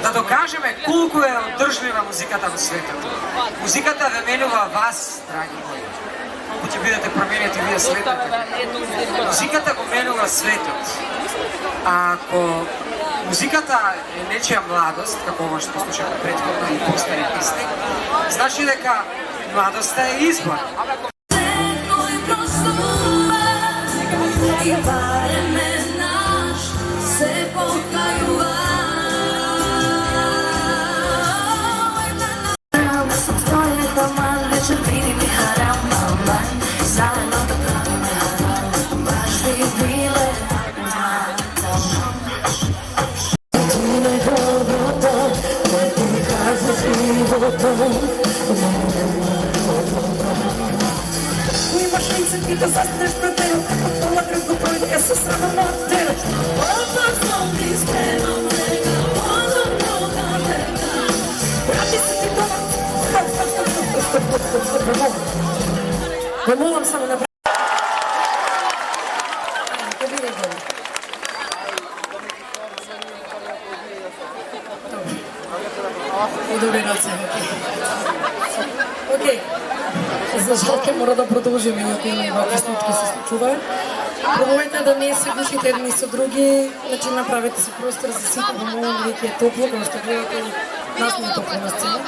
Да докажеме колку е одржлива музиката во светот. Музиката ве менува вас, драги мои. Колку ќе бидете променети вие следната. Музиката го менува светот. А ако музиката е нечија младост, како ова што слушаме претходно и постари песни, значи дека младоста е избор. И бареме наш се покајува. Со твојот роман вечер види ми харам маман. Заедно да правиме харам, баш би биле ти најдоброто, кој ти каза живото. Имаш лице ти да застанеш пред него, от това кръг го пройде, я се срамам от тебе. Опасно ти спремам сега, по-добро да тега. Врати се ти дома. Не молам само направи. Да биде добро. Удобри раце, окей. За жал ќе мора да продолжиме, иако има и вакви случаи се случуваат. Пробувайте да не се гушите едни со други, значи направете си простор за сите, да молам веќе е топло, како што гледате, нас не е топло на сцена.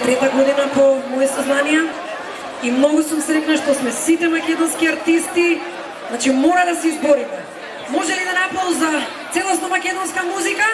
Трета година по мои сознанија и многу сум среќна што сме сите македонски артисти, значи мора да се избориме. Може ли да напол за целосно македонска музика?